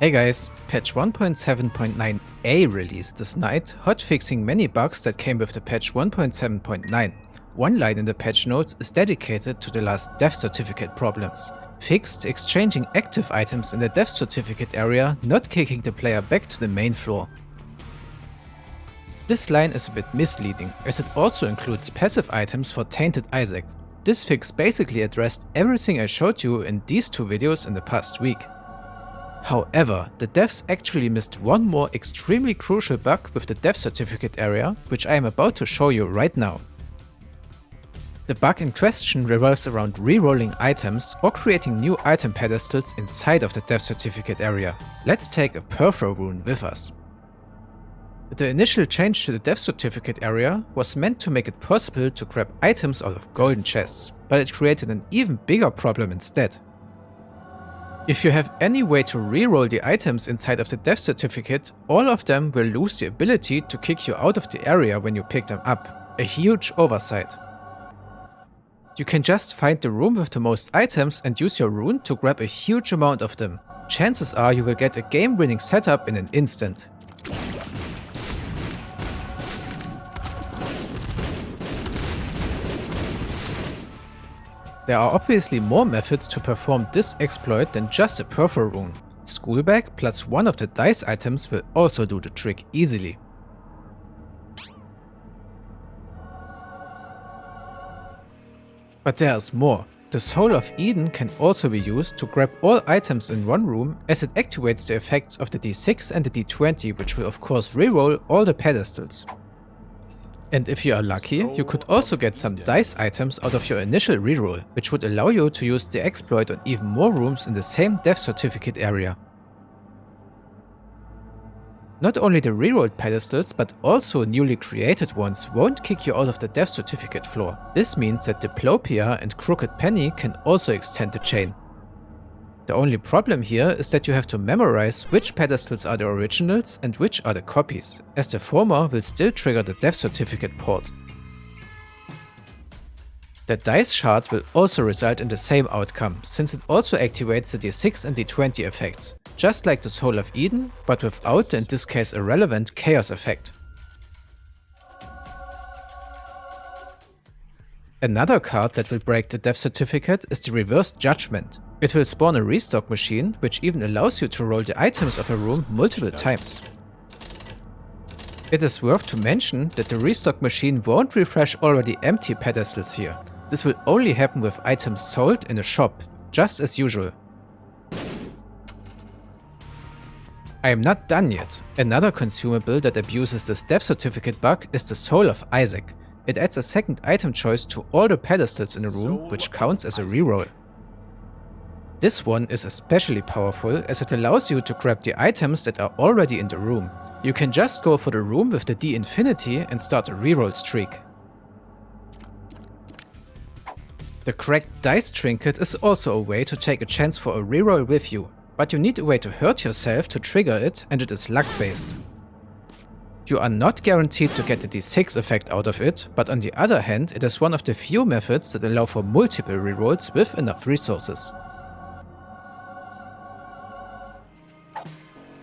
Hey guys, patch 1.7.9a released this night, hotfixing many bugs that came with the patch 1.7.9. One line in the patch notes is dedicated to the last death certificate problems. Fixed exchanging active items in the death certificate area, not kicking the player back to the main floor. This line is a bit misleading, as it also includes passive items for Tainted Isaac. This fix basically addressed everything I showed you in these two videos in the past week. However, the devs actually missed one more extremely crucial bug with the death certificate area, which I am about to show you right now. The bug in question revolves around re-rolling items or creating new item pedestals inside of the death certificate area. Let's take a Perfro rune with us. The initial change to the death certificate area was meant to make it possible to grab items out of golden chests, but it created an even bigger problem instead. If you have any way to reroll the items inside of the death certificate, all of them will lose the ability to kick you out of the area when you pick them up. A huge oversight. You can just find the room with the most items and use your rune to grab a huge amount of them. Chances are you will get a game-winning setup in an instant. There are obviously more methods to perform this exploit than just a Perfro rune. Schoolbag plus one of the dice items will also do the trick easily. But there's more. The Soul of Eden can also be used to grab all items in one room, as it activates the effects of the D6 and the D20, which will of course reroll all the pedestals. And if you are lucky, you could also get some dice items out of your initial reroll, which would allow you to use the exploit on even more rooms in the same death certificate area. Not only the rerolled pedestals, but also newly created ones won't kick you out of the death certificate floor. This means that Diplopia and Crooked Penny can also extend the chain. The only problem here is that you have to memorize which pedestals are the originals and which are the copies, as the former will still trigger the death certificate port. The dice shard will also result in the same outcome, since it also activates the D6 and D20 effects, just like the Soul of Eden, but without the in this case irrelevant chaos effect. Another card that will break the death certificate is the Reverse Judgment. It will spawn a restock machine, which even allows you to roll the items of a room multiple times. It is worth to mention that the restock machine won't refresh already empty pedestals here. This will only happen with items sold in a shop, just as usual. I am not done yet. Another consumable that abuses this death certificate bug is the Soul of Isaac. It adds a second item choice to all the pedestals in a room, which counts as a reroll. This one is especially powerful as it allows you to grab the items that are already in the room. You can just go for the room with the D infinity and start a reroll streak. The Cracked Dice Trinket is also a way to take a chance for a reroll with you, but you need a way to hurt yourself to trigger it, and it is luck based. You are not guaranteed to get the D6 effect out of it, but on the other hand it is one of the few methods that allow for multiple rerolls with enough resources.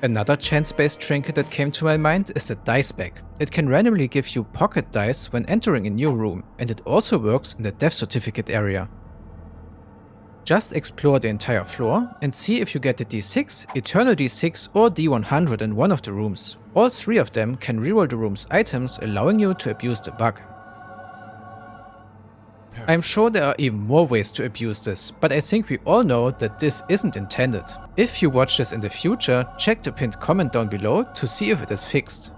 Another chance-based trinket that came to my mind is the Dice Bag. It can randomly give you pocket dice when entering a new room, and it also works in the death certificate area. Just explore the entire floor and see if you get the D6, Eternal D6 or D100 in one of the rooms. All three of them can reroll the room's items, allowing you to abuse the bug. I'm sure there are even more ways to abuse this, but I think we all know that this isn't intended. If you watch this in the future, check the pinned comment down below to see if it is fixed.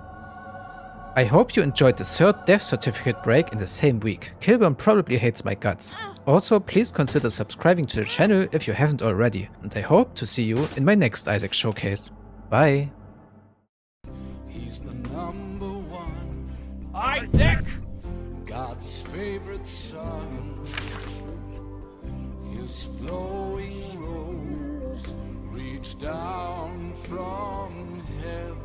I hope you enjoyed the third death certificate break in the same week. Kilburn probably hates my guts. Also, please consider subscribing to the channel if you haven't already, and I hope to see you in my next Isaac showcase. Bye! He's the number one, Isaac! God's favorite son. His flowing robes reach down from heaven.